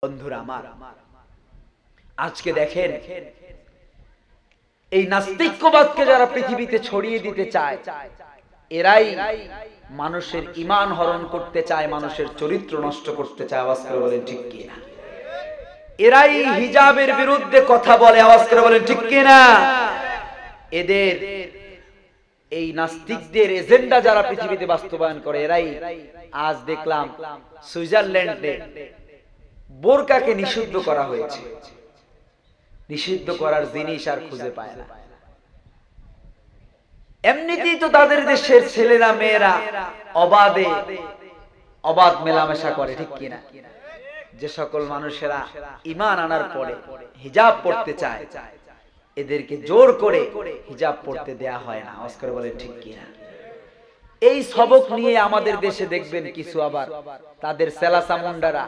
বন্ধুরা আমার, আজকে দেখেন এই নাস্তিক্যবাদকে যারা পৃথিবীতে ছড়িয়ে দিতে চায়, এরাই মানুষের ঈমান হরণ করতে চায়, মানুষের চরিত্র নষ্ট করতে চায়। আওয়াজ করে বলেন ঠিক কিনা? এরাই হিজাবের বিরুদ্ধে কথা বলে। আওয়াজ করে বলেন ঠিক কিনা? এদের এই নাস্তিকদের এজেন্ডা যারা পৃথিবীতে বাস্তবায়ন করে, এরাই আজ দেখলাম সুইজারল্যান্ডে বোরকাকে নিষিদ্ধ করা হয়েছে। নিষিদ্ধ করার জিনিস আর খুঁজে পায় না। এমনিতেই তো তাদের দেশের ছেলেরা মেয়েরা অবাধ মেলামেশা করে, ঠিক কিনা? যে সকল মানুষেরা ঈমান আনার পরে হিজাব পড়তে চায়, এদেরকে জোর করে হিজাব পড়তে দেয়া হয় না। আওয়াজ করে বলে ঠিক কিনা? এই সবক নিয়ে আমাদের দেশে দেখবেন কিছু আবার তাদের সেলাসা মুন্ডারা,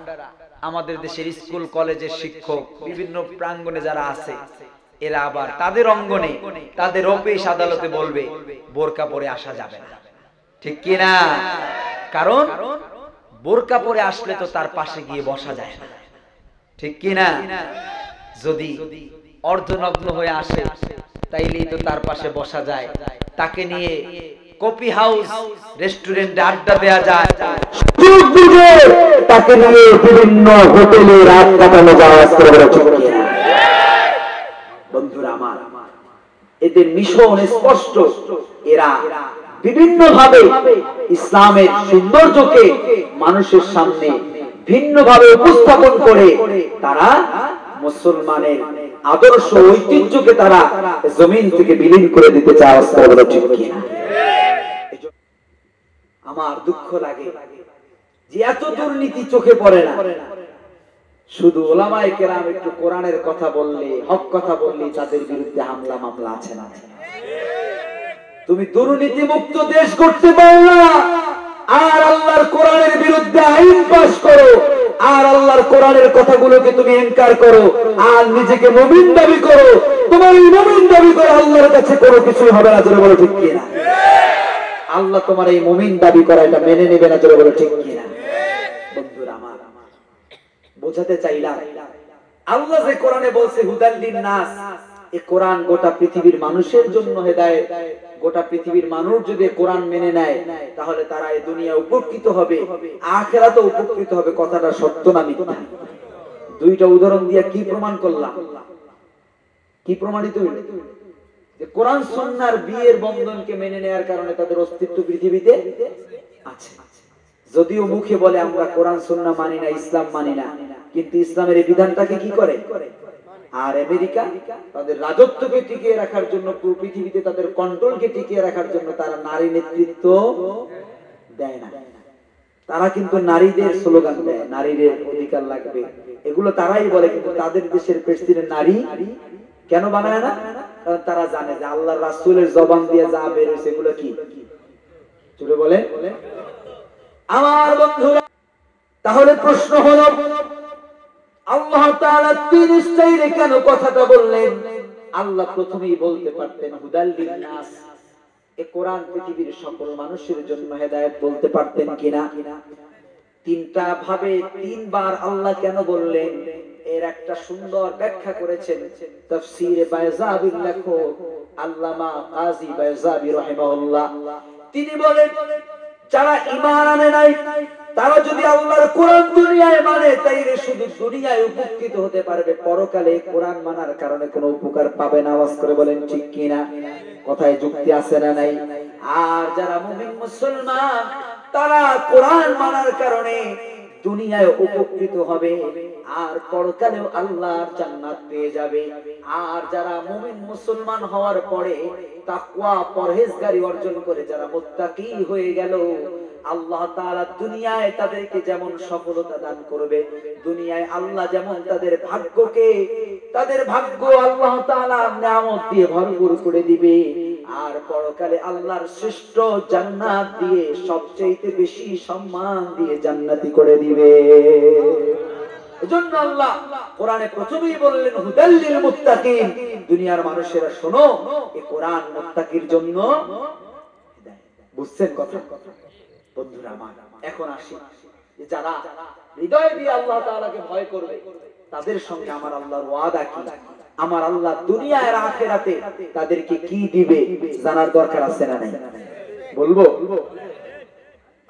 আমাদের দেশের স্কুল কলেজের শিক্ষক, বিভিন্ন প্রাঙ্গণে যারা আছে, এরা আবার তাদের অঙ্গনে, তাদের অফিস আদালতে বলবে বোরকা পরে আসা যাবে না, ঠিক কিনা? কারণ বোরকা পরে আসলে তো তার পাশে গিয়ে বসা যায় না, ঠিক কিনা? যদি অর্ধনগ্ন হয়ে আসে তাইলেই তো তার পাশে বসা যায়। তাকে নিয়ে কফি হাউস, রেস্টুরেন্টে আড্ডা দেয়া যায়, তাকে নিয়ে বিভিন্ন হোটেলে রাত কাটানো যায়। বন্ধুরা আমার, এদের মিশন স্পষ্ট। এরা বিভিন্ন ভাবে ইসলামের সৌন্দর্যকে মানুষের সামনে ভিন্নভাবে উপস্থাপন করে তারা মুসলমানের আদর্শ ঐতিহ্যকে তারা জমিন থেকে বিলীন করে দিতে চায়। আমার দুঃখ লাগে যে এত দুর্নীতি চোখে পড়ে না। শুধু ওলামায়ে কেরাম একটু কোরআনের কথা বললে, হক কথা বললে তাদের বিরুদ্ধে হামলা মামলা আছে না? তুমি দুর্নীতি মুক্ত দেশ করতে পারো না, আর আল্লাহর কোরআনের বিরুদ্ধে আইন পাস করো, আর আল্লাহর কোরআনের কথাগুলোকে তুমি ইনকার করো, আর নিজেকে মুমিন দাবি করো। তোমার এই মুমিন দাবি করে আল্লাহর কাছে কোনো কিছুই হবে না। জোরে বলো ঠিক কিনা? আল্লাহ তোমার এই মুমিন দাবি করা এটা মেনে নেবে না। জোরে বলো ঠিক কিনা? বন্ধুরা আমার, বোঝাতে চাইলাম আল্লাহ যে কোরআনে বলছে হুদাল লিন-নাস, এই কোরআন গোটা পৃথিবীর মানুষের জন্য হেদায়েত। গোটা পৃথিবীর মানুষ যদি কোরআন মেনে নেয় তাহলে তারা এই দুনিয়া উপকৃত হবে, আখিরাতেও উপকৃত হবে। কথাটা সত্য না মিথ্যা? দুইটা উদাহরণ দিয়ে কি প্রমাণ করলাম? কি প্রমাণিত হইল? যে কোরআন সুন্নাহর বিয়ের বন্ধনকে মেনে নেয়ার কারণে তাদের অস্তিত্ব পৃথিবীতে আছে। যদিও মুখে বলে আমরা কোরআন সুন্নাহ মানি না, ইসলাম মানি না, কিন্তু ইসলামের এই বিধানটাকে কি করে? আর আমেরিকা তাদের রাজত্বকে টিকিয়ে রাখার জন্য, পুরো পৃথিবীতে তাদের কন্ট্রোলকে টিকিয়ে রাখার জন্য তারা নারী নেতৃত্ব দেয় না। তারা কিন্তু নারীদের স্লোগান দেয়, নারীদের অধিকার লাগবে, এগুলো তারাই বলে। কিন্তু তাদের দেশের প্রেসিডেন্ট নারী কেন বানায় না? কারণ তারা জানে যে আল্লাহর রাসূলের জবান দিয়ে যা বের হইছে এগুলো কি? চলে বলে আমার বন্ধুরা। তাহলে প্রশ্ন হলো, আল্লাহ তাআলা ৩০ চাইরে কেন কথাটা বললেন? আল্লাহ প্রথমেই বলতে পারতেন হুদাল লিন-নাস, এই কোরআন পৃথিবীর সকল মানুষের জন্য হেদায়েত বলতে পারতেন কিনা? তিনটা ভাবে তিনবার আল্লাহ কেন বললেন এর একটা সুন্দর ব্যাখ্যা করেছেন তাফসীরে বায়জাবির লেখক আল্লামা কাজী বায়জাবি রাহিমাহুল্লাহ। তিনি বলেন, যারা ঈমান আনে নাই তারা যদি আল্লাহর কোরআন দুনিয়ায় মানে তাইলে শুধু দুনিয়ায় উপকৃত হতে পারবে, পরকালে কোরআন মানার কারণে কোনো উপকার পাবে না। আওয়াজ করে বলেন ঠিক কিনা? কথায় যুক্তি আছে না নাই? আর যারা মুমিন মুসলমান তারা কোরআন মানার কারণে দুনিয়ায় উপকৃত হবে, আর পরকালেও আল্লাহর জান্নাত পেয়ে যাবে। আর যারা মুমিন মুসলমান হওয়ার পরে তাকওয়া পরহেজগারি অর্জন করে যারা মুত্তাকি হয়ে গেল, আল্লাহ তাআলা দুনিয়ায় তাদেরকে যেমন সফলতা দান করবে, দুনিয়ায় আল্লাহ যেমন তাদের ভাগ্য আল্লাহ তাআলা নিয়ামত দিয়ে ভরপুর করে দিবে, আর পরকালে আল্লাহর শ্রেষ্ঠ জান্নাত দিয়ে সবচেয়ে বেশি সম্মান দিয়ে জান্নাতি করে দিবে। এজন্য আল্লাহ কোরআনে প্রথমেই বললেন হুদাল লিল মুত্তাকিন, দুনিয়ার মানুষেরা শোনো, এই কোরআন মুত্তাকির জন্য। বুঝছেন কথা? বন্ধুরা আমার, এখন আসি যারা হৃদয় দিয়ে আল্লাহ তাআলাকে ভয় করবে, তাদের সঙ্গে আমার আল্লাহর ওয়াদা কি, আমার আল্লাহ দুনিয়া আর আখিরাতে তাদেরকে কি দিবে জানার দরকার আছে না নাই? বলবো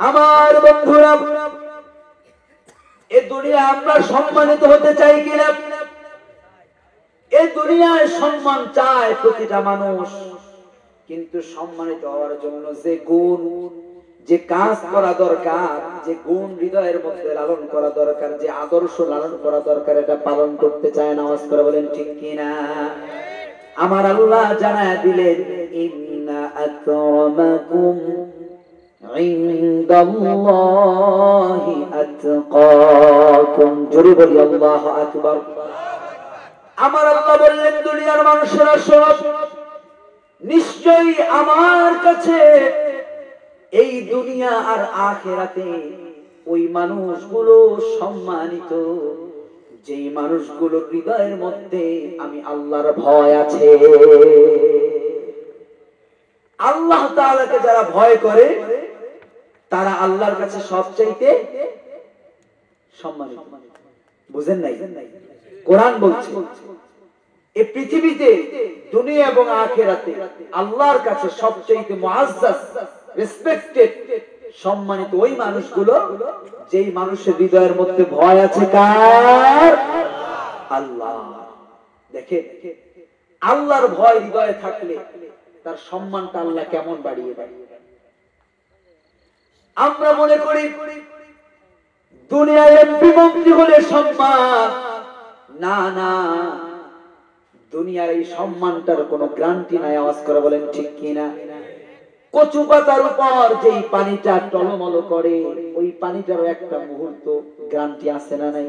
আমার বন্ধুরা, এই দুনিয়া আমরা সম্মানিত হতে চাই কিনা? এই দুনিয়ায় সম্মান চায় প্রতিটা মানুষ, কিন্তু সম্মানিত হওয়ার জন্য যে গুণ, যে কাজ করা দরকার, যে গুণ হৃদয়ের মধ্যে লালন করা দরকার, যে আদর্শ লালন করা দরকার, এটা পালন করতে চায় না। আওয়াজ করে বলেন ঠিক কিনা? আমার আল্লাহ জানায় দিলেন, ইন্না আকরামাকুম ইনদাল্লাহি আতকাকুম। জোরে বলি আল্লাহু আকবার। আমার আল্লাহ বললেন, দুনিয়ার মানুষেরা শোনো, নিশ্চয়ই আমার কাছে এই দুনিয়া আর আখিরাতে ওই মানুষগুলো সম্মানিত, যেই মানুষগুলো হৃদয়ের মধ্যে আমি আল্লাহর ভয় আছে। আল্লাহ তাআলাকে যারা ভয় করে তারা আল্লাহর কাছে সবচাইতে সম্মানিত। বুঝেন নাই? কোরআন বলছে এই পৃথিবীতে দুনিয়া এবং আখিরাতে আল্লাহর কাছে সবচাইতে মুআজ্জাজ, রেসপেক্টেড, সম্মানিত ওই মানুষগুলো যেই মানুষের হৃদয়ের মধ্যে ভয় আছে। কার? আল্লাহ। দেখে আল্লাহর ভয় হৃদয়ে থাকলে তার সম্মানটা আল্লাহ কেমন বাড়িয়ে দেয়। আমরা মনে করি দুনিয়ায় এমপি মন্ত্রী হলে সম্মান, না না, দুনিয়ার এই সম্মানটার কোনো গ্যারান্টি নাই। আওয়াজ করে বলেন ঠিক কিনা? কচু পাতার উপর যেই পানিটা টলমল করে, ওই পানিটারও একটা মুহূর্ত গ্যারান্টি আছে না নাই?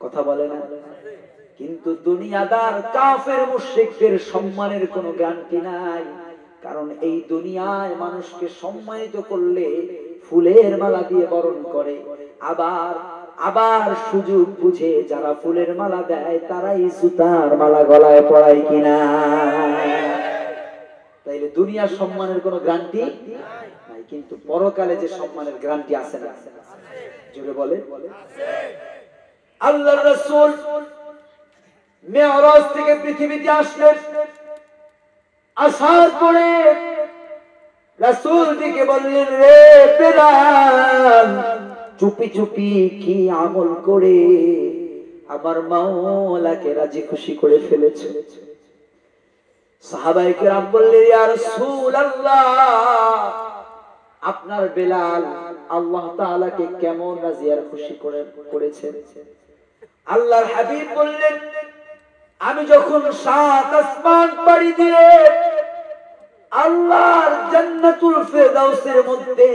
কথা বলে না? কিন্তু দুনিয়াদার কাফের মুশরিকদের সম্মানের কোনো গ্যারান্টি নাই। কারণ এই দুনিয়ায় মানুষকে সম্মানিত করলে ফুলের মালা দিয়ে বরণ করে, আবার আবার সুযোগ বুঝে যারা ফুলের মালা দেয় তারাই জুতার মালা গলায় পরায় কিনা? তাইলে দুনিয়ার সম্মানের কোনো গ্যারান্টি নাই, কিন্তু পরকালে যে সম্মানের গ্যারান্টি আছে না? জোরে বলে। আল্লাহর রাসূল মেরাজ থেকে পৃথিবীতে আসলেন, আসার পরে রাসূল দিকে বললেন, রে বেলাল, চুপি চুপি কি আমল করে আমার মাওলাকে রাজি খুশি করে ফেলেছে? সাহাবায়ে কেরাম বললেন, ইয়া রাসূলুল্লাহ, আপনার বেলাল আল্লাহ তাআলাকে কেমন রাজি আর খুশি করেছেন? আল্লাহর হাবিব বললেন, আমি যখন 7 আসমান পাড়ি দিয়ে আল্লাহর জান্নাতুল ফিরদাউসের মধ্যে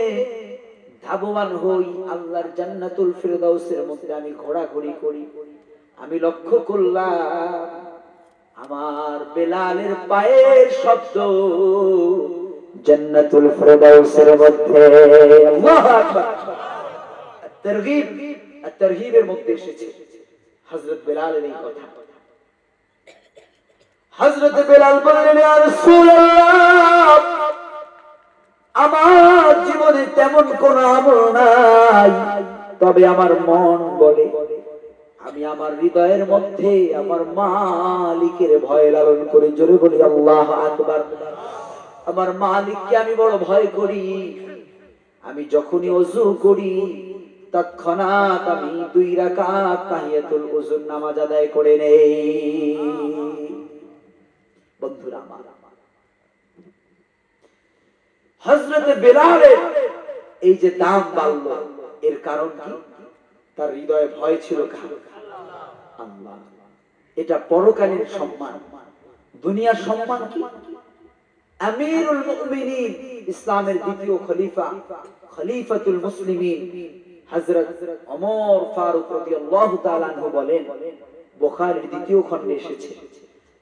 ধাবমান হই, আল্লাহর জান্নাতুল ফিরদাউসের মধ্যে আমি ঘোরাঘুরি করি, আমি লক্ষ্য করলাম আমার বেলালের পায়ের শব্দ জান্নাতুল ফিরদাউসের মধ্যে। আল্লাহু আকবার। তারগীবের মধ্যে এসেছে হযরত বেলালের এই কথা। হযরত বেলাল বললেন, ইয়া রাসূলুল্লাহ, আমার জীবনে তেমন কোন আমল নাই, তবে আমার মন বলে আমি আমার হৃদয়ের মধ্যে আমার মালিকের ভয় লালন করি। জোরে বলি আল্লাহু আকবার। আমার মালিককে আমি বড় ভয় করি। আমি যখনই ওযু করি তৎক্ষণাৎ আমি 2 রাকাত তাহিয়াতুল ওযুর নামাজ আদায় করে নেই। বন্ধুরা আমার, হযরত বেলালের এই যে দাম বাড়লো, এর কারণ কি? তার হৃদয়ে ভয় ছিল কার? আল্লাহ। এটা পরকালের সম্মান। দুনিয়ার সম্মান কি? আমিরুল মুমিনিন, ইসলামের দ্বিতীয় খলিফা, খলিফাতুল মুসলিমিন হযরত ওমর ফারুক রাদিয়াল্লাহু তাআলা আনহু বলেন, বুখারীর দ্বিতীয় খণ্ডে এসেছে,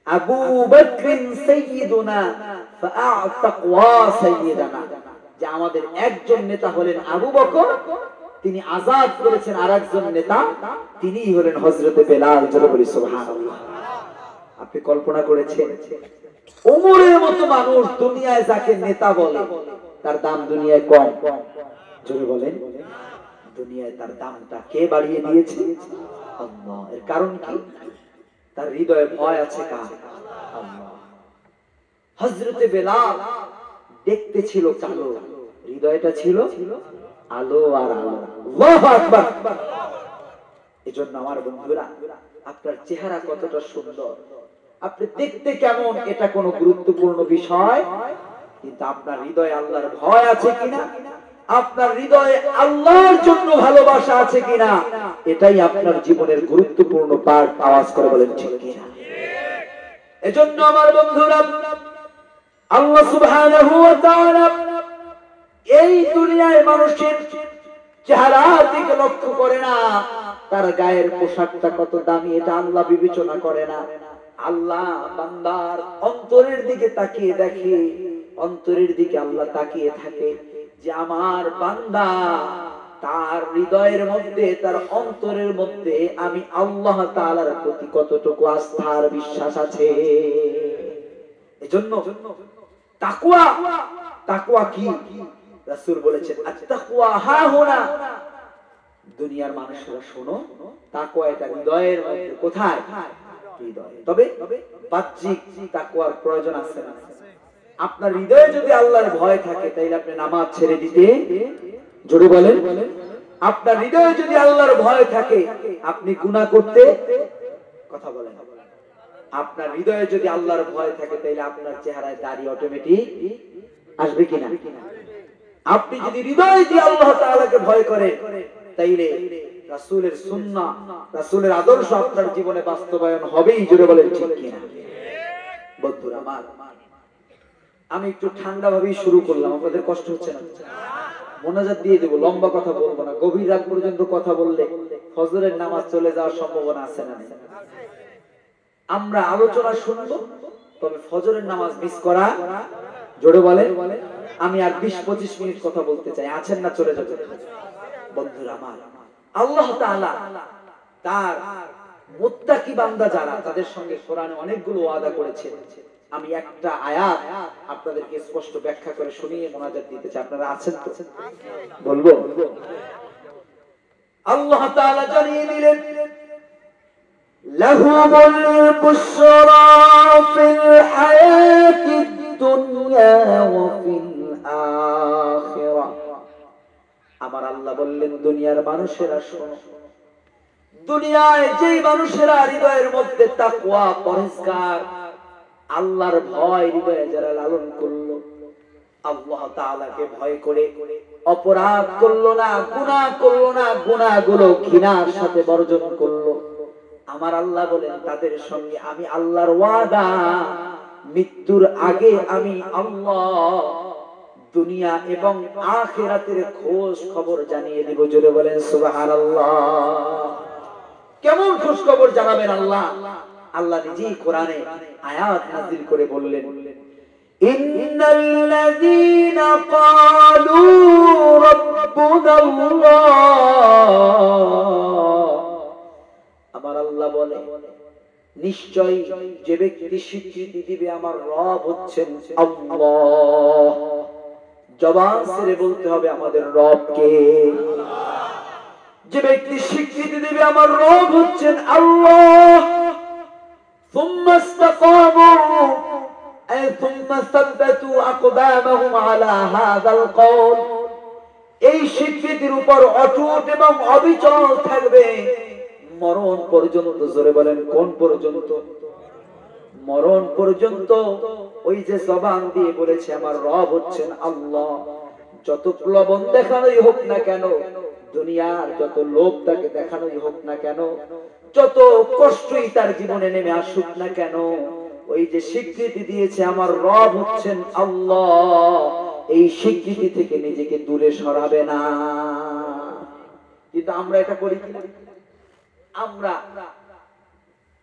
আবু বকর সাইয়্যিদুনা ফাআতাক ওয়া সাইয়্যিদানা, যে আমাদের একজন নেতা হলেন আবু বকর, তিনি আজাদ করেছেন আরেকজন নেতা, তিনিই হলেন হযরত বেলাল। জোরে বলি সুবহানাল্লাহ। আপনি কল্পনা করেছেন ওমরের মতো মানুষ দুনিয়ায় যাকে নেতা বলে তার দাম দুনিয়ায় কম? জোরে বলেন। দুনিয়ায় তার দামটা কে বাড়িয়ে দিয়েছে? আল্লাহ। এর কারণ কি? তার হৃদয়ে ভয় আছে কার? আল্লাহ। হযরতে বেলাল দেখতে ছিল কালো, হৃদয়টা ছিল আলো আর আলো। আল্লাহু আকবার। এজন্য আমার বন্ধুরা, আপনার চেহারা কতটা সুন্দর, আপনি দেখতে কেমন, এটা কোনো গুরুত্বপূর্ণ বিষয়, কিন্তু আপনার হৃদয়ে আল্লাহর ভয় আছে কিনা, আপনার হৃদয়ে আল্লাহর জন্য ভালোবাসা আছে কিনা, এটাই আপনার জীবনের গুরুত্বপূর্ণ পার্ট। আওয়াজ করে বলেন ঠিক কিনা? এজন্য আমার বন্ধুরা, আল্লাহ সুবহানাহু ওয়া তাআলা এই দুনিয়ায় মানুষের চেহারা দিকে লক্ষ্য করে না, তার গায়ের পোশাকটা কত দামি এটা আল্লাহ বিবেচনা করে না। আল্লাহ বান্দার অন্তরের দিকে তাকিয়ে দেখে, অন্তরের দিকে আল্লাহ তাকিয়ে থাকে যে আমার বান্দা তার হৃদয়ের মধ্যে, তার অন্তরের মধ্যে আমি আল্লাহ তাআলার প্রতি কতটুকু আস্থার বিশ্বাস আছে। এজন্য তাকওয়া, তাকওয়া কি? রাসূল বলেছেন আত-তাকওয়া হাহুনা। দুনিয়ার মানুষরা শোনো, তাকওয়া এটা হৃদয়ের মধ্যে। কোথায়? হৃদয়ে। তবে বাহ্যিক তাকওয়ার প্রয়োজন আছে না? আপনার হৃদয়ে যদি আল্লাহর ভয় থাকে তাহলে আপনি নামাজ ছেড়ে দিতে, জোরে বলেন, আপনার হৃদয়ে যদি আল্লাহর ভয় থাকে আপনি গুনাহ করতে, কথা বলেন, আপনার হৃদয়ে যদি আল্লাহর ভয় থাকে তাহলে আপনার চেহারায় দাড়ি অটোমেটিক আসবে কিনা? আপনি যদি হৃদয় দিয়ে আল্লাহ তাআলাকে ভয় করেন তাইলে রাসূলের সুন্নাহ, রাসূলের আদর্শ আপনার জীবনে বাস্তবায়ন হবেই। জোরে বলেন ঠিক কিনা? বন্ধুরা আমার, আমি একটু ঠান্ডা ভাবেই শুরু করলাম, আপনাদের কষ্ট হচ্ছে না? মোনাজাত দিয়ে দেব, লম্বা কথা বলবো না। গভীর রাত পর্যন্ত কথা বললে ফজরের নামাজ চলে যাওয়ার সম্ভাবনা আছে না? আমরা আলোচনা শুনবো, তবে ফজরের নামাজ মিস করা, জোরে বলেন। আমি আর 20-25 মিনিট কথা বলতে চাই, আছেন না? চলে যাবেন। বন্ধুরা আমার, আল্লাহ তাআলা তার মুত্তাকি বান্দা যারা, তাদের সঙ্গে কোরআনে অনেকগুলো ওয়াদা করেছেন। আমি একটা আয়াত আপনাদেরকে স্পষ্ট ব্যাখ্যা করে শুনিয়ে মোনাজাত দিতে চাই। আপনারা আছেন তো? বলবো। আল্লাহ তাআলা জানিয়ে দিলেন লাহুমুল বুশরা ফিল হায়াতিদ দুনিয়া ওয়া ফিল আখিরাহ। আমার আল্লাহ বললেন দুনিয়ার মানুষেরা শোনো, দুনিয়ায় যেই মানুষেরা হৃদয়ের মধ্যে তাকওয়া, পরহেজগার, আল্লাহর ভয় হৃদয়ে যারা লালন করলো, আল্লাহ তাআলাকে ভয় করে অপরাধ করলো না, গুনাহ করলো না, গুনাহগুলো ঘৃণার সাথে বর্জন করলো, আমার আল্লাহ বলেন তাদের সঙ্গে আমি আল্লাহর ওয়াদা, মৃত্যুর আগে আমি আল্লাহ দুনিয়া এবং আখিরাতের খোঁজ খবর জানিয়ে দিব। জোরে বলেন সুবহানাল্লাহ। কেমন খোঁজ খবর জানাবেন আল্লাহ? আল্লাহ নিজেই কোরআনে আয়াত নাযিল করে বললেন ইন্নাল্লাযীনা ক্বালু রাব্বুনাল্লাহ। আমার আল্লাহ বলে নিশ্চয়ই যে ব্যক্তি স্বীকৃতি দিবে আমার রব হচ্ছেন আল্লাহ, জবান ছেড়ে বলতে হবে আমাদের রব কে? যে ব্যক্তি স্বীকৃতি দিবে আমার রব হচ্ছেন আল্লাহ, ثم استقاموا أي ثم ثبتوا أقدامهم على هذا القول, এই স্বীকৃতির উপর অটুট এবং অবিচল থাকবে মরণ পর্যন্ত। জোরে বলেন কোন পর্যন্ত? মরণ পর্যন্ত। ওই যে জবান দিয়ে বলেছে আমার রব হচ্ছেন আল্লাহ, যত প্রলোভন দেখানোই হোক না কেন, দুনিয়ার যত লোভ তাকে দেখানোই হোক না কেন, যত কষ্টই তার জীবনে নেমে আসুক না কেন, ওই যে স্বীকৃতি দিয়েছে আমার রব হচ্ছেন আল্লাহ, এই স্বীকৃতি থেকে নিজেকে দূরে সরাবে না। কিন্তু আমরা এটা করি কি? আমরা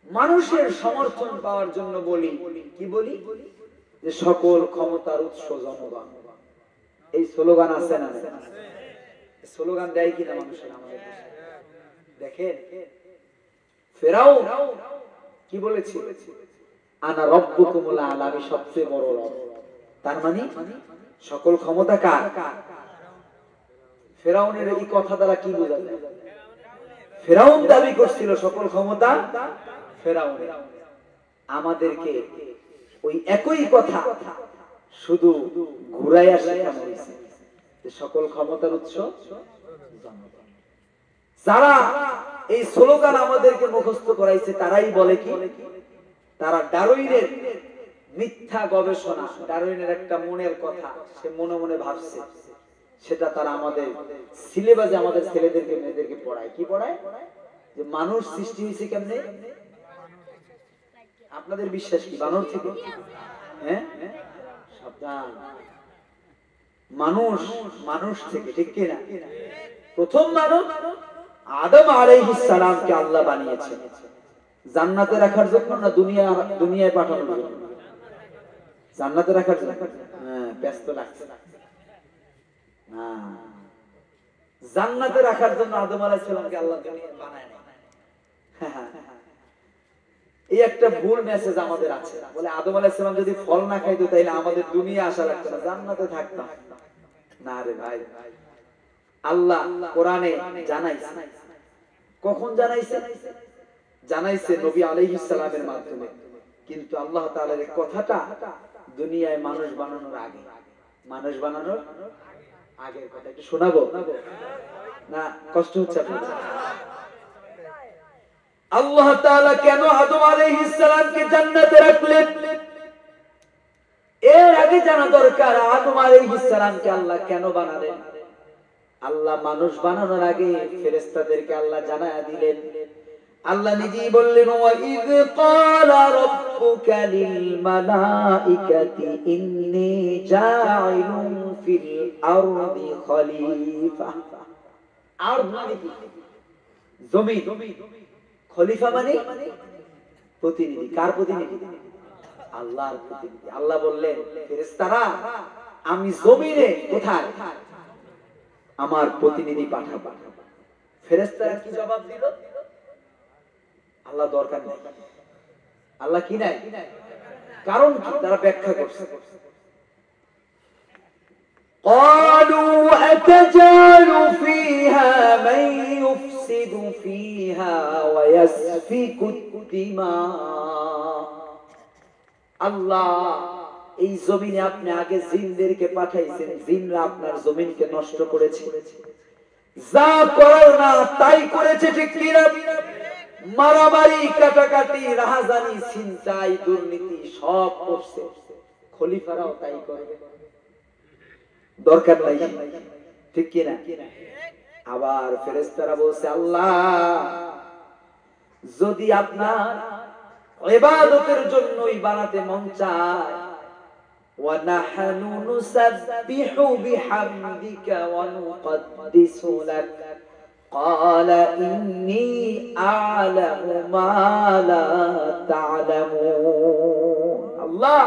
মানুষের সমর্থন পাওয়ার জন্য বলি, কি বলি? যে সকল ক্ষমতার উৎস জনগণ। এই স্লোগান আছে না? স্লোগান দেয় কিনা মানুষের আমাদের দেশে? দেখেন ফেরাউন কি বলেছিল? আনা রব্বুকুমুল আলা, আমি সবচেয়ে বড় রব। তার মানে সকল ক্ষমতা কার? ফেরাউনের এই কথা দ্বারা কি বোঝা যায়? ফেরাউন দাবি করছিল সকল ক্ষমতা ফেরাউনের। আমাদেরকে ওই একই কথা শুধু ঘুরাইয়া শেখানো হয়েছে যে সকল ক্ষমতার উৎস জনগণ। যারা এই স্লোগান আমাদেরকে মুখস্থ করাইছে তারাই বলে কি, তারা ডারউইনের মিথ্যা গবেষণা, ডারউইনের একটা মনের কথা সে মনে মনে ভাবছে, সেটা তারা আমাদের সিলেবাসে আমাদের ছেলেদেরকে মেয়েদেরকে পড়ায়। কি পড়ায়? যে মানুষ সৃষ্টি হয়েছে কেমনে? আপনাদের বিশ্বাস কি বানর থেকে? হ্যাঁ, সাবধান, মানুষ মানুষ থেকে, ঠিক কি না? প্রথম মানব আদম আলাইহিস সালামকে আল্লাহ বানিয়েছেন জান্নাতে রাখার জন্য না দুনিয়ায় পাঠানোর জন্য? জান্নাতে রাখার জন্য। হ্যাঁ, ব্যস্ত লাগছে। জান্নাতে রাখার জন্য আদম আলাইহিস সালামকে আল্লাহ বানায় না। এই একটা ভুল মেসেজ আমাদের আছে। বলে আদম আলাইহিস সালাম যদি ফল না খাইতো তাইলে আমাদের দুনিয়া আসা লাগতো না, জান্নাতে থাকতাম না। রে ভাই, আল্লাহ কোরআনে জানাইছে। কখন জানাইছে? জানাইছে নবী আলাইহিস সালামের মাধ্যমে। কিন্তু আল্লাহ তাআলার এই কথাটা দুনিয়ায় মানুষ বানানোর আগে, মানুষ বানানোর আগের কথা একটু শোনাবো না? কষ্ট হচ্ছে আপনাদের? আল্লাহ তাআলা কেন আদম আলাইহিস সালামকে জান্নাতে রাখলেন এর আগে জানা দরকার। আদম আলাইহিস সালামকে আল্লাহ কেন বানালেন? আল্লাহ মানুষ বানানোর আগে ফেরেশতাদেরকে আল্লাহ জানায়া দিলেন। আল্লাহ নিজেই বললেন, ওয়া ইয ক্বালা রাব্বুকা লিল মালাইকাতি ইন্নী জাইলুন ফিল আরদি খলিফা। আরদ মানে কি? জমিন। খলিফা মানে প্রতিনিধি। কার প্রতিনিধি? আল্লাহর প্রতিনিধি। আল্লাহ বললেন, ফেরেশতারা আমি জমিনে কোথায় আমার প্রতিনিধি পাঠাবো। ফেরেশতারা কি জবাব দিল? আল্লাহ দরকার নেই। আল্লাহ কি নাই? কারণ কি? তারা ব্যাখ্যা করছে। قالوا أتجعل فيها من يفسد فيها ويسفك الدماء। আল্লাহ, এই জমিনে আপনি আগে জিনদেরকে পাঠাইছেন, জিনরা আপনার জমিনকে নষ্ট করেছে, যা করার না তাই করেছে, ঠিক কি না? মারামারি, কাটাকাটি, রাহাজানি, ছিনতাই, দুর্নীতি সব করছে। খলিফারাও তাই করবে, দরকার নাই, ঠিক কি না? আবার ফেরেশতারা বলছে, আল্লাহ যদি আপনার ইবাদতের জন্যই বানাতে মন চায়, ওয়া নাহনু নুসাব্বিহু বিহামদিকা ওয়া নুকদ্দিসু লাক ক্বালা ইন্নী আ'লামু মা লা তা'লামুন। আল্লাহ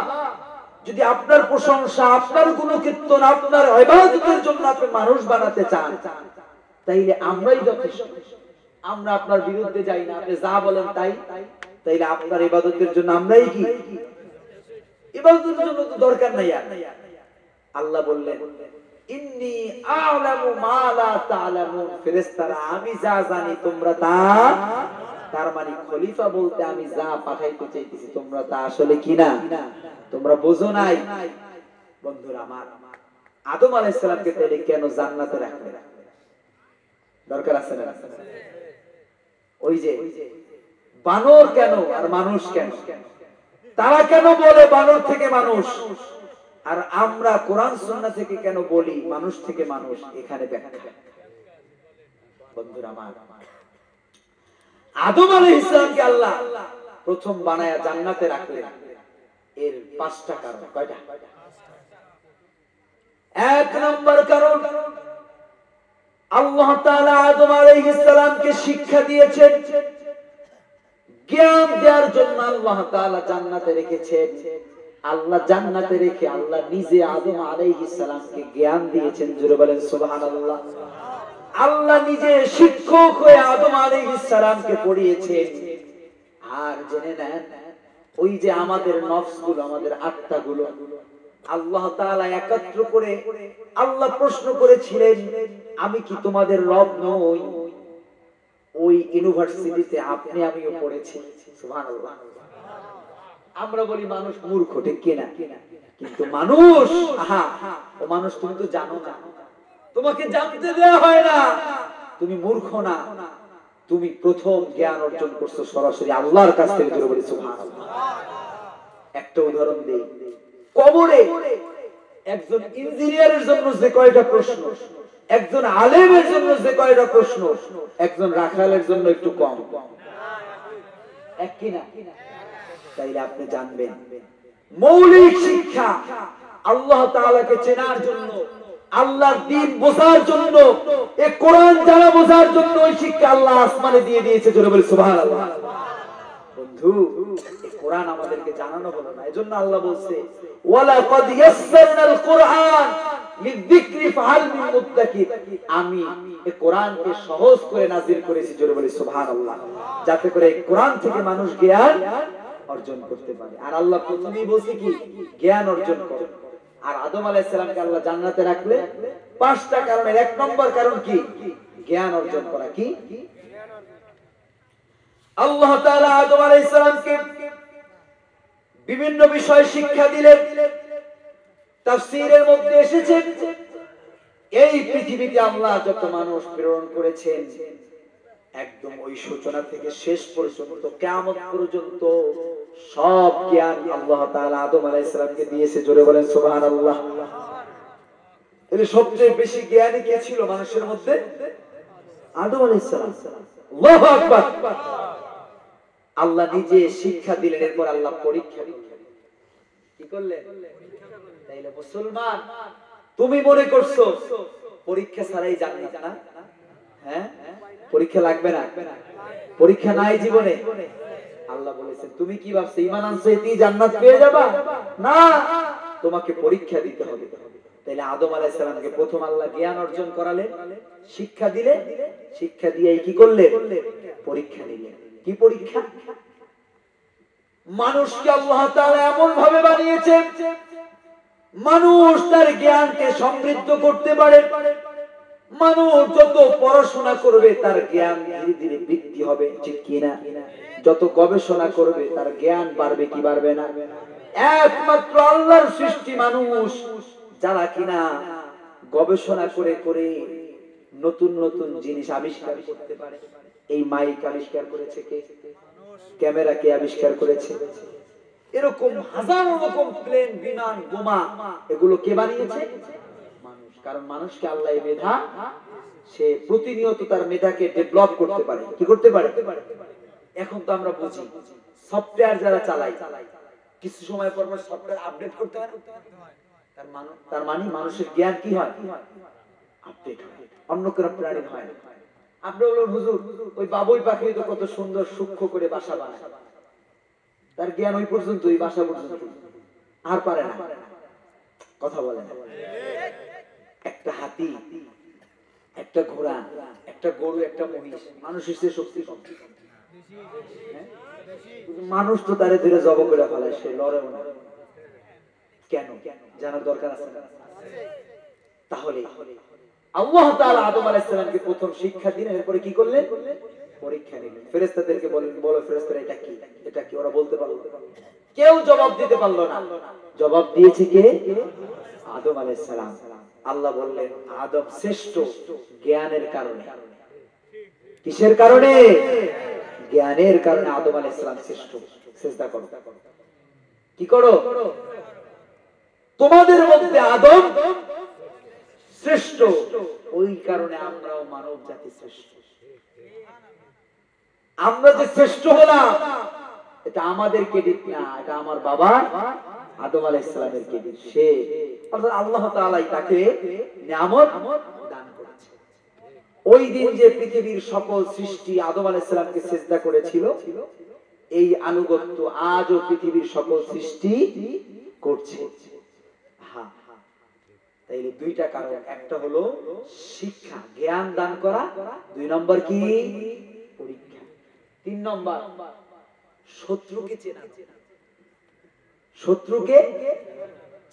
যদি আপনার প্রশংসা, আপনার গুণকীর্তন, আপনার ইবাদতের জন্য আপনি মানুষ বানাতে চান, তাইলে আমরাই যথেষ্ট। আমরা আপনার বিরুদ্ধে যাই না, আপনি যা বলেন তাই। তাইলে আপনার ইবাদতের জন্য আমরাই কি? ইবাদতের জন্য তো দরকার নাই। আল্লাহ বললেন, ইন্নী আ'লামু মা লা তা'লামুন। ফেরেশতারা আমি যা জানি তোমরা তা। তার মানে খলিফা বলতে আমি যা পাঠাইতে চাইতেছি তোমরা তা আসলে কি না, তোমরা বোঝো নাই। বন্ধুরা আমার, আদম আলাইহিস সালামকে তাইলে কেন জান্নাতে রাখলেন? দরকার আছে না? ওই যে বানর কেন আর মানুষ কেন? তারা কেন বলে বানর থেকে মানুষ, আর আমরা কোরআন সুন্নাহ থেকে কেন বলি মানুষ থেকে মানুষ? এখানে ব্যাখ্যা। বন্ধুরা আমার, আদম আলাইহিস সালামকে আল্লাহ প্রথম বানায়া জান্নাতে রাখলেন, এর 5টা কারণ। কয়টা? 1 নম্বর কারণ, আল্লাহ তাআলা আদম আলাইহিস সালামকে শিক্ষা দিয়েছেন, জ্ঞান দেওয়ার জন্য আল্লাহ তাআলা জান্নাতে রেখেছেন। আল্লাহ জান্নাতে রেখে আল্লাহ নিজে আদম আলাইহিস সালামকে জ্ঞান দিয়েছেন। জোরে বলেন সুবহানাল্লাহ। আল্লাহ নিজে শিক্ষক হয়ে আদম আলাইহিস সালামকে পড়িয়েছেন। আর জেনে নেন, ওই যে আমাদের নফসগুলো, আমাদের আত্মাগুলো, আল্লাহ তাআলা একত্র করে আল্লাহ প্রশ্ন করেছিলেন, আমি কি তোমাদের রব নই? ওই ইউনিভার্সিটিতে আপনি আমিও পড়েছি। সুবহানাল্লাহ। আমরা বলি মানুষ মূর্খ, ঠিক কিনা? কিন্তু মানুষ, ও মানুষ, তুমি তো জানো না, তোমাকে জানতে দেয়া হয় না, তুমি মূর্খ না, তুমি প্রথম জ্ঞান অর্জন করছো সরাসরি আল্লাহর কাছ থেকে। জোরে বলি সুবহানাল্লাহ। একটা উদাহরণ দেই, কবরে একজন ইঞ্জিনিয়ারের জন্য যে কয়টা প্রশ্ন, একজন আলেমের জন্য যে কয়টা প্রশ্ন, একজন রাখালের জন্য একটু কম, এক কিনা? তাইলে আপনি জানবেন মৌলিক শিক্ষা আল্লাহ তাআলাকে চেনার জন্য, আল্লাহর দ্বীন বোঝার জন্য, এই কোরআন জানা বোঝার জন্য ওই শিক্ষা আল্লাহ আসমানে দিয়ে দিয়েছে। জোরে বলি সুবহানাল্লাহ। বন্ধু, এই কোরআন আমাদেরকে জানানো হলো না, এজন্য আল্লাহ বলছে ওয়ালা ক্বাদ ইয়াসসারনাল কুরআন লিযিকরি ফাহাল মিন মুদ্দাকির। আমি এই কোরআনকে সহজ করে নাযিল করেছি। জোরে বলি সুবহানাল্লাহ। যাতে করে এই কোরআন থেকে মানুষ জ্ঞান অর্জন করতে পারে। আর আল্লাহ প্রথমেই বলছে কি? জ্ঞান অর্জন করো। আর আদম আলাইহিস সালামকে আল্লাহ জান্নাতে রাখলে পাঁচটা কারণের এক নম্বর কারণ কি? জ্ঞান অর্জন করা। কি? আল্লাহ তাআলা আদম আলাইহিস সালামকে বিভিন্ন বিষয় শিক্ষা দিলেন। তাফসীরের মধ্যে এসেছে এই পৃথিবীতে আল্লাহ যত মানুষ প্রেরণ করেছেন, একদম ওই সূচনা থেকে শেষ পর্যন্ত কিয়ামত পর্যন্ত সব জ্ঞান আল্লাহ তাআলা আদম আলাইহিস সালামকে দিয়েছে। জোরে বলেন সুবহানাল্লাহ। এর সবচেয়ে বেশি জ্ঞানী কে ছিল মানুষের মধ্যে? আদম আলাইহিস সালাম। আল্লাহু আকবার। আল্লাহ নিজে শিক্ষা দিলেন, এরপর আল্লাহ পরীক্ষা করলেন। কি করলেন? তাইলে মুসলমান, তুমি মনে করছো পরীক্ষা ছাড়াই জান্নাত না? হ্যাঁ, পরীক্ষা লাগবে না? পরীক্ষা নাই জীবনে? আল্লাহ বলেছেন তুমি কি ভাবছো ঈমান আনছো এতেই জান্নাত পেয়ে যাবা? না, তোমাকে পরীক্ষা দিতে হবে। তাইলে আদম আলাইহিস সালামকে প্রথম আল্লাহ জ্ঞান অর্জন করালেন, শিক্ষা দিলেন, শিক্ষা দিয়ে কি করলেন? পরীক্ষা নিলেন। কি পরীক্ষা? মানুষকে আল্লাহ তাআলা এমন ভাবে বানিয়েছেন মানুষ তার জ্ঞানকে সমৃদ্ধ করতে পারে। মানুষ যত পড়াশোনা করবে তার জ্ঞান ধীরে ধীরে বৃদ্ধি হবে, ঠিক কিনা? যত গবেষণা করবে তার জ্ঞান বাড়বে কি বাড়বে না? একমাত্র আল্লাহর সৃষ্টি মানুষ যারা কিনা গবেষণা করে করে নতুন নতুন জিনিস আবিষ্কার করতে পারে। এই মাইক আবিষ্কার করেছে কে? ক্যামেরা কে আবিষ্কার করেছে? এরকম হাজার রকম প্লেন, বিমান, বোমা, এগুলো কে বানিয়েছে? মানুষ। কারণ মানুষকে আল্লাহ মেধা, সে প্রতিনিয়ত তার মেধাকে ডেভেলপ করতে পারে। কি করতে পারে? এখন তো আমরা বুঝি সফটওয়্যার যারা চালায় কিছু সময় পর পর সফটওয়্যার আপডেট করতে হয়। তার মানে মানুষের জ্ঞান কি হয়? আপডেট হয়। অন্য কোনো প্রাণীর হয় না। আপনি বলুন হুজুর ওই বাবুই পাখি তো কত সুন্দর সূক্ষ্ম করে বাসা বানায়, তার জ্ঞান ওই পর্যন্ত, ওই বাসা পর্যন্ত, আর পারে না। কথা বলে না। একটা হাতি, একটা ঘোড়া, একটা গরু, একটা মহিষ, মানুষের চেয়ে শক্তি কম। মানুষ তো তারে ধরে জব করে ফেলায়, সে লড়েও না। কেন জানার দরকার আছে না? তাহলে আল্লাহ তাআলা আদম আলাইহিস সালামকে প্রথম শিক্ষা দিলেন, এরপরে কি করলেন? পরীক্ষা নিলেন। ফেরেশতাদেরকে বলেন, বলো ফেরেশতারা এটা কি? এটা কি? ওরা বলতে পারলো না। কেউ জবাব দিতে পারলো না। জবাব দিয়েছে কে? আদম আলাইহিস সালাম। আল্লাহ বললেন আদম শ্রেষ্ঠ জ্ঞানের কারণে। কিসের কারণে? জ্ঞানের কারণে আদম আলাইহিস সালাম শ্রেষ্ঠ। সিজদা করো। কি করো? তোমাদের মধ্যে আদম শ্রেষ্ঠ, ওই কারণে আমরাও মানব জাতি শ্রেষ্ঠ। আমরা যে শ্রেষ্ঠ হলাম এটা আমাদের ক্রেডিট না, এটা আমার বাবা আদম আলাইহিস সালামের ক্রেডিট। সে অর্থাৎ আল্লাহ তাআলাই তাকে নিয়ামত দান করেছে। ওই দিন যে পৃথিবীর সকল সৃষ্টি আদম আলাইহিস সালামকে সিজদা করেছিল, এই আনুগত্য আজও পৃথিবীর সকল সৃষ্টি করছে। হ্যাঁ, তাইলে দুইটা কারণ, একটা হলো শিক্ষা, জ্ঞান দান করা, দুই নম্বর কি? পরীক্ষা। তিন নম্বর শত্রুকে চেনা। শত্রুকে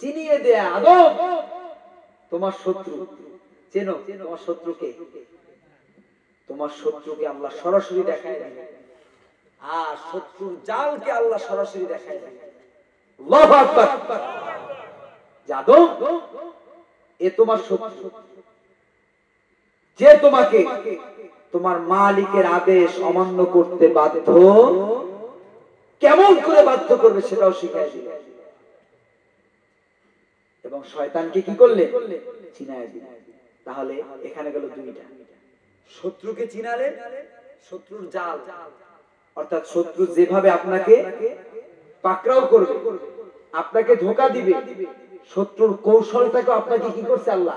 চিনিয়ে দেয়া আদম তোমার শত্রু চেনো তোমার শত্রুকে তোমার শত্রুকে আল্লাহ সরাসরি দেখায় দিবে আর শত্রুর জালকে আল্লাহ সরাসরি দেখায় দিবে আল্লাহু আকবার আদম এ তোমার শত্রু যে তোমাকে তোমার মালিকের আদেশ অমান্য করতে বাধ্য কেমন করে বাধ্য করবে সেটাও শিখায় দিবে এবং শয়তানকে কি করলে চিনায় দিলে তাহলে এখানে গেল দুইটা শত্রুকে চিনালে শত্রুর জাল অর্থাৎ শত্রু যেভাবে আপনাকে পাকড়াও করবে আপনাকে ধোঁকা দিবে শত্রুর কৌশলটাকে আপনাকে কি করছে আল্লাহ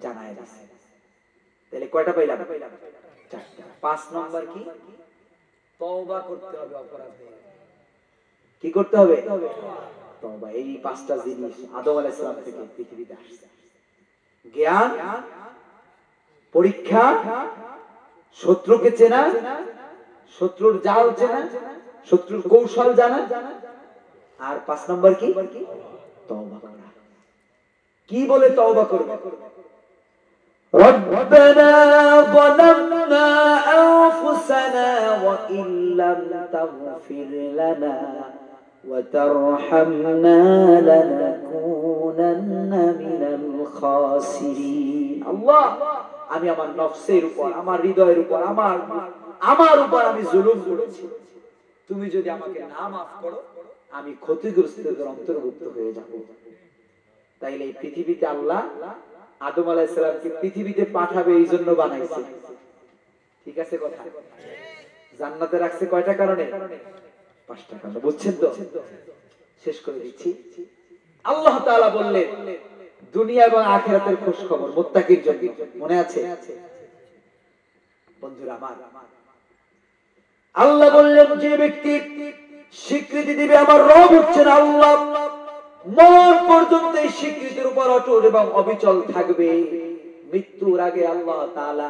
জানায় দিয়েছে তাহলে কয়টা পাইলাম চারটা 5 নম্বর কি তওবা করতে হবে অপরাধ হয়ে কি করতে হবে তওবা এই 5টা জিনিস আদম আলাইহিস সালাম থেকে পৃথিবীতে আসছে জ্ঞান পরীক্ষা শত্রুকে চেনা শত্রুর জাল চেনা শত্রুর কৌশল জানা আর 5 নম্বর কি তওবা করা কি বলে তওবা করবে ربنا ظلمنا أنفسنا وإن لم تغفر لنا وترحمنا لنكونن من الخاسرين الله আমি আমার নফসের উপর আমার হৃদয়ের উপর আমার উপর আমি জুলুম করেছি তুমি যদি আমাকে না maaf করো আমি ক্ষতিগ্রস্তদের অন্তর্ভুক্ত হয়ে যাব তাইলে এই পৃথিবীতে আল্লাহ আদম আলাইহিস সালামকে পৃথিবীতে পাঠাবে এই জন্য বানাইছে ঠিক আছে কথা জান্নাতে রাখছে কয়টা কারণে 5টা কারণে বুঝছেন তো শেষ করে দিচ্ছি আল্লাহ তাআলা বললেন দুনিয়া এবং আখিরাতের খোঁজ খবর মুত্তাকির জন্য মনে আছে বন্ধুরা আমার আল্লাহ বললেন যে ব্যক্তি স্বীকৃতি দিবে আমার রব হচ্ছেন আল্লাহ মরণ পর্যন্ত এই স্বীকৃতির উপর অটল এবং অবিচল থাকবে মৃত্যুর আগে আল্লাহ তাআলা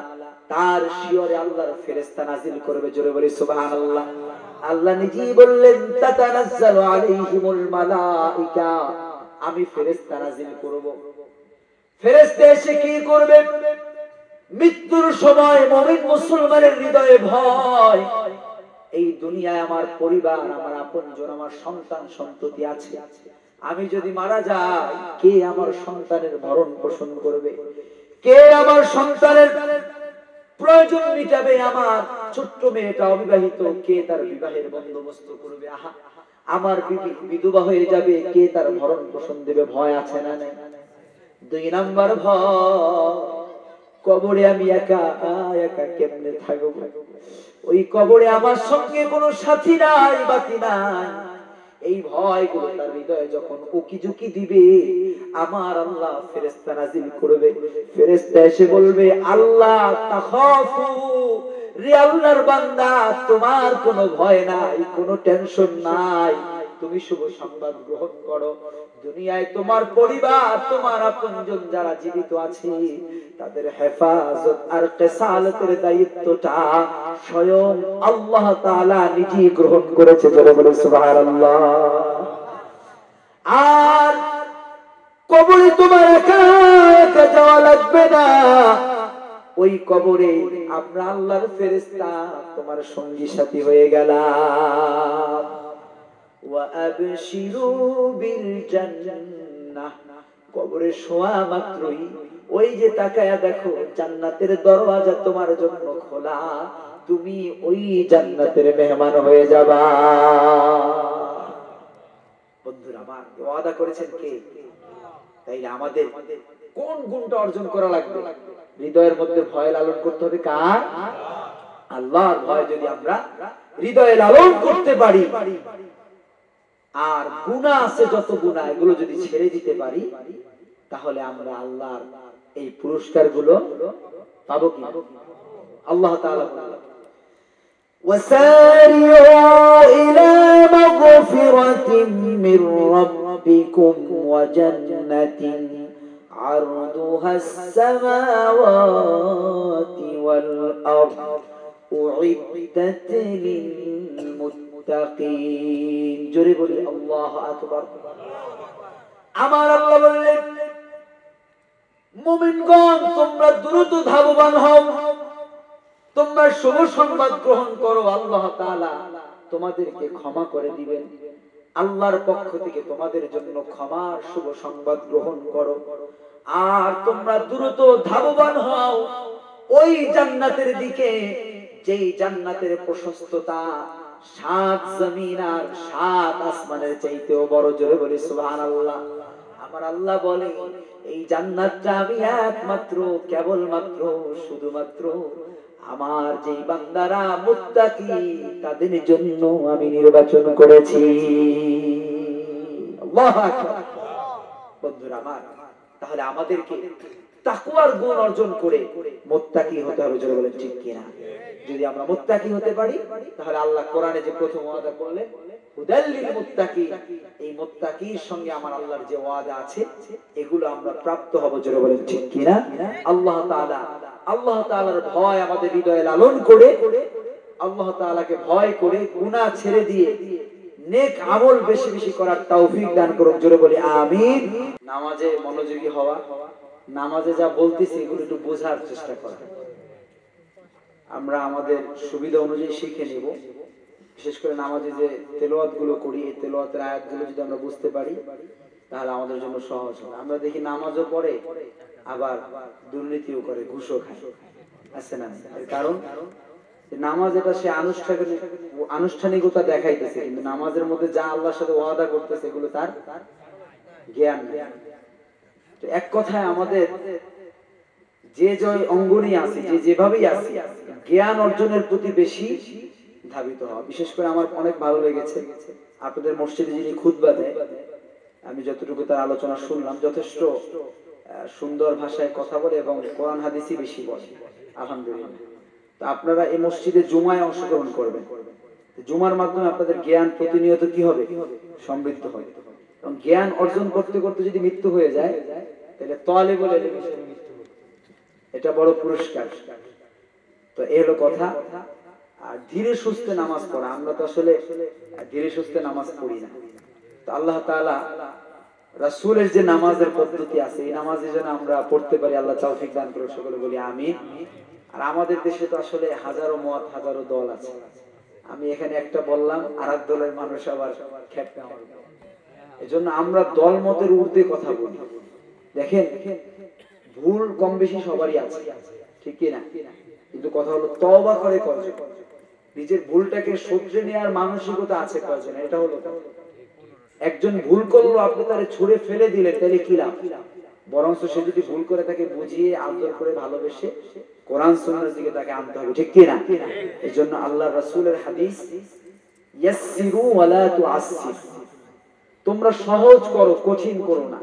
তার শিয়রে আল্লাহর ফেরেশতা নাজিল করবে জোরে বলি সুবহানাল্লাহ আল্লাহ নিজেই বললেন তাতানাজ্জালু আলাইহিমুল মালাইকা আমি ফেরেশতা নাজিল করব ফেরেশতা এসে কি করবে মৃত্যুর সময় মুমিন মুসলমানের হৃদয়ে ভয় এই দুনিয়ায় আমার পরিবার আমার আপনজন আমার সন্তান সন্ততি আছে আমি যদি মারা যাই কে আমার সন্তানের ভরণ পোষণ করবে কে আমার সন্তানের প্রয়োজন মিটাবে আমার ছোট্ট মেয়েটা অবিবাহিত কে তার বিবাহের বন্দোবস্ত করবে আহা আমার বিবি বিধবা হয়ে যাবে কে তার ভরণ পোষণ দেবে ভয় আছে না নাই 2 নাম্বার ভয় কবরে আমি একা একা কেমনে থাকব ওই কবরে আমার সঙ্গে কোনো সাথী নাই বাকি নাই এই ভয়গুলো তার হৃদয়ে যখন উকিঝুঁকি দিবে আমার আল্লাহ ফেরেশতা নাজিল করবে ফেরেশতা এসে বলবে আল্লাহ তাখাফু রে আল্লাহর বান্দা তোমার কোনো ভয় নাই কোনো টেনশন নাই তুমি শুভ সংবাদ গ্রহণ করো দুনিয়ায় তোমার পরিবার তোমার আপনজন যারা জীবিত আছে তাদের হেফাজত আর কিসালতের দায়িত্বটা স্বয়ং আল্লাহ তাআলা নিজেই গ্রহণ করেছে জোরে বলে সুবহানাল্লাহ আর কবরে তোমার একা একা যাওয়া লাগবে না ওই কবরে আমরা আল্লাহর ফেরেশতা তোমার সঙ্গী সাথী হয়ে গেলাম وأبشروا بالجنة কবরে শোয়া মাত্রই ওই যে তাকায়া দেখো জান্নাতের দরওয়াজা তোমার জন্য খোলা তুমি ওই জান্নাতের মেহমান হয়ে যাবা বন্ধুরা আমার ওয়াদা করেছেন কে তাইলে আমাদের কোন গুণটা অর্জন করা লাগবে হৃদয়ের মধ্যে ভয় লালন করতে হবে কার আল্লাহর ভয় যদি আমরা হৃদয়ে লালন করতে পারি আর গুনাহ আছে যত গুনাহ এগুলো যদি ছেড়ে দিতে পারি তাহলে আমরা আল্লাহর এই পুরস্কারগুলো পাবো কি আল্লাহ তাআলা বলেন وسارعوا إلى مغفرة من ربكم وجنة عرضها السماوات والأرض أعدت للمتقين جرب الله أكبر আমার আল্লাহ বললেন, মুমিনগণ তোমরা দ্রুত ধাবমান হও, তোমরা শুভ সংবাদ গ্রহণ করো, আল্লাহ তাআলা তোমাদেরকে ক্ষমা করে দিবেন। আল্লাহর পক্ষ থেকে তোমাদের জন্য ক্ষমার শুভ সংবাদ গ্রহণ করো। আর তোমরা দ্রুত ধাবমান হও ওই জান্নাতের দিকে, যেই জান্নাতের প্রশস্ততা 7 জমিন আর 7 আসমানের চাইতেও বড়। জোরে বলি সুবহানাল্লাহ। আমার আল্লাহ বলে, এই জান্নাতটা আমি একমাত্র, কেবলমাত্র, শুধুমাত্র আমার যেই বান্দারা মুত্তাকি তাদের জন্য আমি নির্বাচন করেছি। আল্লাহু আকবার। বন্ধুরা আমার, তাহলে আমাদেরকে তাকওয়ার গুণ অর্জন করে মুত্তাকি হতে হবে। জোরে বলেন ঠিক কিনা? যদি আমরা মুত্তাকি হতে পারি, তাহলে আল্লাহ কোরআনে যে প্রথম ওয়াদা করলেন, হুদাল লিল মুত্তাকিন, এই মুত্তাকির সঙ্গে আমার আল্লাহর যে ওয়াদা আছে এগুলো আমরা প্রাপ্ত হব। জোরে বলেন ঠিক কিনা? আল্লাহ তাআলার ভয় আমাদের হৃদয়ে লালন করে, আল্লাহ তাআলাকে ভয় করে গুনাহ ছেড়ে দিয়ে নেক আমল বেশি বেশি করার তৌফিক দান করুন। জোরে বলি আমিন। নামাজে মনোযোগী হওয়া, নামাজে যা বলতেছি এগুলো একটু বোঝার চেষ্টা করা। আমরা আমাদের সুবিধা অনুযায়ী শিখে নিব। বিশেষ করে নামাজে যে তেলাওয়াত গুলো করি, এই তেলাওয়াতের আয়াতগুলো যদি আমরা বুঝতে পারি তাহলে আমাদের জন্য সহজ হবে। আমরা দেখি নামাজও পড়ে আবার দুর্নীতিও করে, ঘুষও খায়, আছে না? এর কারণ নামাজ এটা সে আনুষ্ঠানিকতা দেখাইতেছে, কিন্তু নামাজের মধ্যে যা আল্লাহর সাথে ওয়াদা করতেছে এগুলো তার জ্ঞান নেই। তো এক কথায় আমাদের যে জয় অঙ্গনে আছে, যে যেভাবেই আছে, জ্ঞান অর্জনের প্রতি বেশি ধাবিত হওয়া। বিশেষ করে আমার অনেক ভালো লেগেছে আপনাদের মসজিদে যিনি খুতবা দেয়, আমি যতটুকু তার আলোচনা শুনলাম, যথেষ্ট সুন্দর ভাষায় কথা বলে এবং কোরআন হাদিসই বেশি বলে, আলহামদুলিল্লাহ। তো আপনারা এই মসজিদে জুমায় অংশগ্রহণ করবেন। জুমার মাধ্যমে আপনাদের জ্ঞান প্রতিনিয়ত কি হবে? সমৃদ্ধ হবে। এবং জ্ঞান অর্জন করতে করতে যদি মৃত্যু হয়ে যায় তাহলে তালিবুল ইলম, এটা বড় পুরস্কার। তো এই হলো কথা। আর ধীরে সুস্থে নামাজ পড়া, আমরা তো আসলে ধীরে সুস্থে নামাজ পড়ি না। তো আল্লাহ তাআলা রাসূলের যে নামাজের পদ্ধতি আছে, এই নামাজে যেন আমরা পড়তে পারি, আল্লাহ তৌফিক দান করুন। সকলে বলি আমিন। আর আমাদের দেশে তো আসলে হাজারো মত, হাজারো দল আছে। আমি এখানে একটা বললাম, আরেক দলের মানুষ আবার খেপে আমার। এজন্য আমরা দল মতের ঊর্ধ্বে কথা বলি। দেখেন, ভুল কম বেশি সবারই আছে, ঠিক কি না? কিন্তু কথা হলো তওবা করে কয়জন, নিজের ভুলটাকে শুধরে নেওয়ার মানসিকতা আছে কয়জন, এটা হলো। একজন ভুল করলো, আপনি তারে ছুঁড়ে ফেলে দিলেন, তাহলে কি লাভ? বরঞ্চ সে যদি ভুল করে তাকে বুঝিয়ে আদর করে ভালোবেসে কোরআন সুন্নাহর দিকে তাকে আনতে হবে, ঠিক কি না? এজন্য আল্লাহর রাসূলের হাদিস, ইয়াসসিরু ওয়ালা তুআসসির, তোমরা সহজ করো, কঠিন করো না।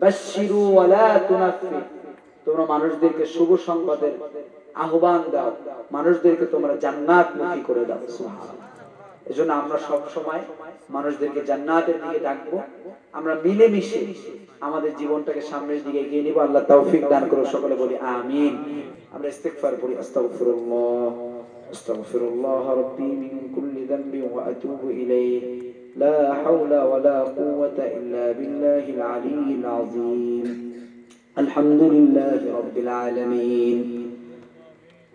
বাশশিরু ওয়ালা তুনাফির, তোমরা মানুষদেরকে শুভ সংবাদের আহ্বান দাও, মানুষদেরকে তোমরা জান্নাতমুখী করে দাও। সুবহানাল্লাহ। এজন্য আমরা সব সময় মানুষদেরকে জান্নাতের দিকে ডাকবো। আমরা মিলেমিশে আমাদের জীবনটাকে সামনের দিকে এগিয়ে নিব। আল্লাহ তৌফিক দান করুন। সকলে বলি আমিন। আমরা ইস্তিগফার করি, আস্তাগফিরুল্লাহ আস্তাগফিরুল্লাহ রাব্বি মিন কুল্লি যামবি ওয়া আতুবু ইলাইহি লা হাওলা ওয়ালা কুওয়াতা ইল্লা বিল্লাহিল আলিয়্যিল আযীম। আলহামদুলিল্লাহি রাব্বিল আলামিন।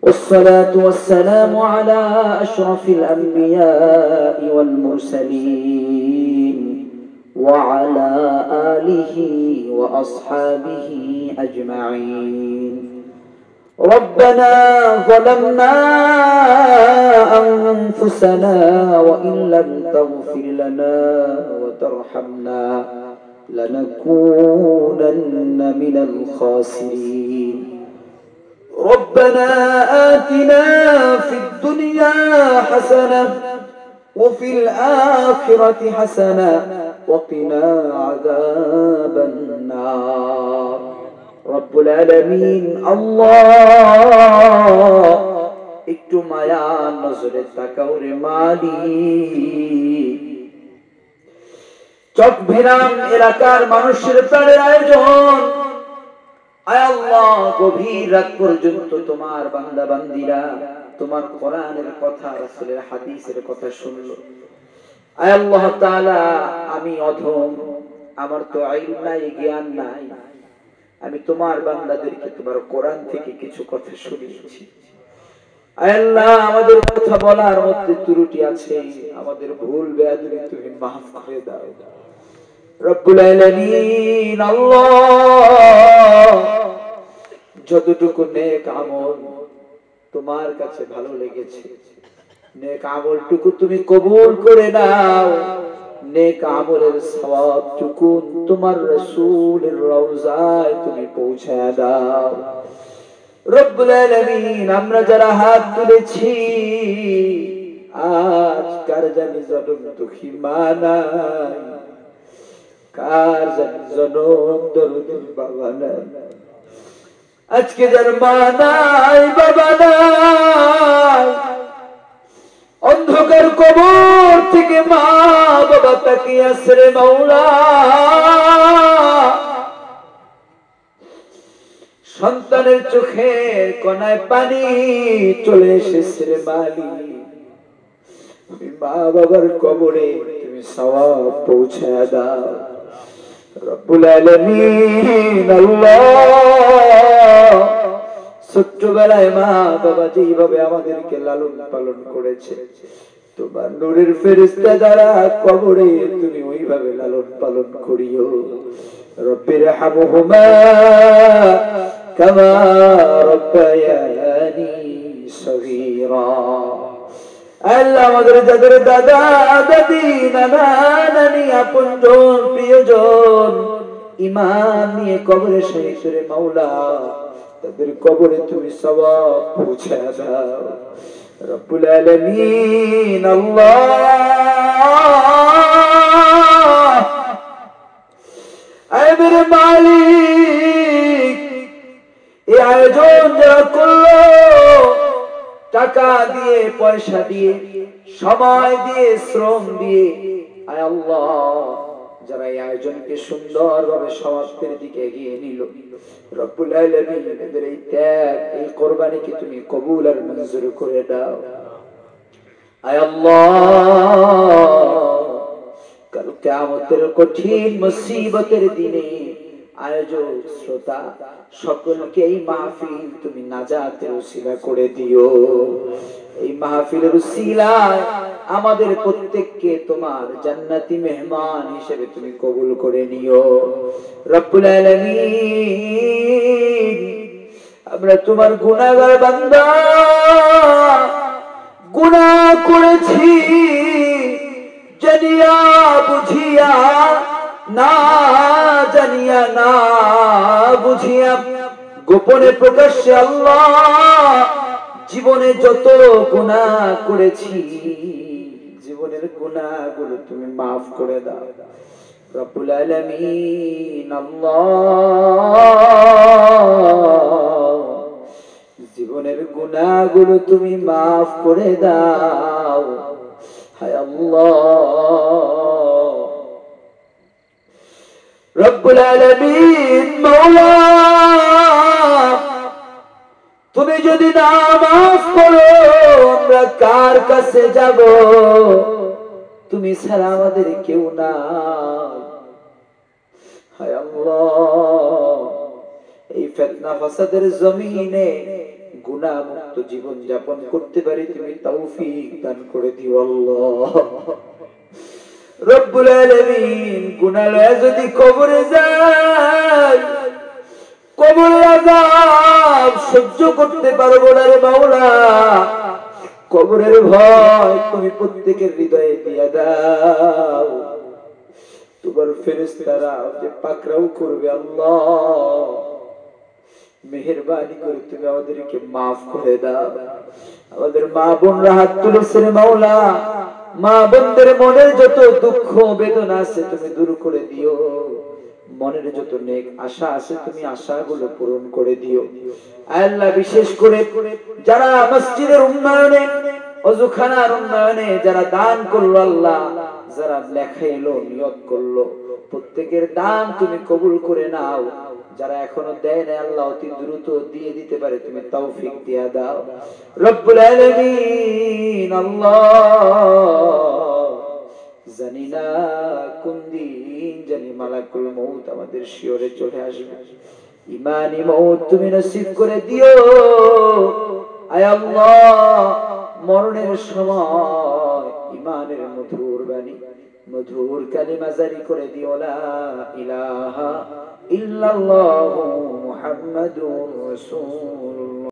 والصلاة والسلام على أشرف الأنبياء والمرسلين وعلى آله وأصحابه أجمعين. ربنا ظلمنا أنفسنا وإن لم تغفر لنا وترحمنا لنكونن من الخاسرين. ربنا آتنا في الدنيا حسنة وفي الآخرة حسنة وقنا عذاب النار. رب العالمين الله একটু মায়া নজরে তাকাও রে মালিক। চকভিরাম এলাকার মানুষের প্রাণের আয়োজন, আয় আল্লাহ, গভীর রাত পর্যন্ত তোমার বান্দা বান্দীরা তোমার কোরআনের কথা, রাসূলের হাদিসের কথা শুনলো। আয় আল্লাহ তাআলা, আমি অধম, আমার তো ইলম নাই, জ্ঞান নাই, আমি তোমার বান্দাদেরকে তোমার কোরআন থেকে কিছু কথা শুনিয়েছি। আল্লাহ, আমাদের কথা বলার মধ্যে ত্রুটি আছে, আমাদের ভুল বেয়াদবি তুমি মাফ করে দাও রব্বুল আলামিন। আল্লাহ, যতটুকু নেক আমল তোমার কাছে ভালো লেগেছে, নেক আমলটুকু তুমি কবুল করে নাও। নেক আমলের সওয়াবটুকু তোমার রাসূলের রওজায় তুমি পৌঁছায় দাও রব্বুল আলামিন। আমরা যারা হাত তুলেছি, আজ কার জানি জনম দুঃখী মা নাই, কার জানি জনম দরদি বাবা নাই। আজকে যার মা নাই, বাবা নাই, অন্ধকার কবর থেকে মা বাবা তাকে আসরে মাওলা, সন্তানের চোখের কোনায় পানি চলে এসেছে রে মালিক। মা বাবার কবরে তুমি সওয়াব পৌঁছায় দাও রব্বুল আলামিন। আল্লাহ, ছোট্টবেলায় মা বাবা যেভাবে আমাদেরকে লালন পালন করেছে, তোমার নূরের ফেরেশতা দ্বারা কবরে তুমি ওইভাবে লালন পালন করিও। রব্বির হামহুমা কামা রব্বায়ানি সগীরা। আল্লাহ, আমাদের যাদের দাদা দাদি নানা নানি আপনজন প্রিয়জন ঈমান নিয়ে কবরে শহীদ রে মাওলা, তাদের কবরে তুমি সওয়াব পৌঁছায় দাও রব্বুল আলামিন। আল্লাহ, আয় মেরে মালিক, এই আয়োজন যারা করলো, টাকা দিয়ে, পয়সা দিয়ে, সময় দিয়ে, শ্রম দিয়ে, আয় আল্লাহ, যারা এই আয়োজনকে সুন্দরভাবে সমাপ্তির দিকে এগিয়ে নিল রব্বুল আলামিন, এদের এই ত্যাগ, এই কোরবানিকে তুমি কবুল আর মঞ্জুর করে দাও। আয় আল্লাহ, কাল কিয়ামতের কঠিন মুসিবতের দিনে আয়োজক শ্রোতা সকলকে এই মাহফিল তুমি নাজাতের উসিলা করে দিও। এই মাহফিলের উসিলায় আমাদের প্রত্যেককে তোমার জান্নাতি মেহমান হিসেবে তুমি কবুল করে নিও রব্বুল আলামিন। আমরা তোমার গুনাহগার বান্দা, গুনাহ করেছি জানিয়া বুঝিয়া, না জানিয়া না বুঝিয়া, গোপনে প্রকাশ্যে আল্লাহ জীবনে যত গুনাহ করেছি, জীবনের গুনাহগুলো তুমি মাফ করে দাও রব্বুল আলামিন। আল্লাহ, জীবনের গুনাহগুলো তুমি মাফ করে দাও। হায় আল্লাহ, রব্বুল আলামিন মাওলা, তুমি যদি না মাফ করো আমরা কার কাছে যাব? তুমি ছাড়া আমাদের কেউ নাই। হায় আল্লাহ, এই ফিতনা ফাসাদের জমিনে গুনাহ মুক্ত জীবন যাপন করতে পারি তুমি তৌফিক দান করে দিও আল্লাহ রব্বুল আলামিন। গুনাহ লয়ে যদি কবরে যাই, কবর আযাব সহ্য করতে পারবো না রে মাওলা। কবরের ভয় তুমি প্রত্যেকের হৃদয়ে দিয়া দাও। তোমার ফেরেশতারা যে পাকড়াও করবে আল্লাহ, মেহেরবানি করে তুমি আমাদেরকে মাফ করে দাও। আমাদের মা বোনরা হাত তুলেছে রে মাওলা, মা বোনদের মনের যত দুঃখ বেদনা আছে তুমি দূর করে দিও। মনের যত নেক আশা আছে তুমি আশাগুলো পূরণ করে দিও আল্লাহ। বিশেষ করে যারা মসজিদের উন্নয়নে, ওযুখানার উন্নয়নে যারা দান করলো আল্লাহ, যারা লেখাইলো, নিয়ত করলো, প্রত্যেকের দান তুমি কবুল করে নাও। যারা এখনো দেয় না আল্লাহ অতি দ্রুত দিয়ে দিতে পারে তুমি তৌফিক দিয়া দাও রব্বুল আলামিন। আল্লাহ, জানি না কোন দিন জানি মালাক মউত আমাদের শিওরে চলে আসবে। ইমানি মউত তুমি নসিব করে দিও আয় আল্লাহ। মরণের সময় ইমানের মধুর বাণী, মধুর কালিমা জারি করে দিও, লা ইলাহা ইল্লাল্লাহু মুহাম্মাদুর রাসূলুল্লাহ।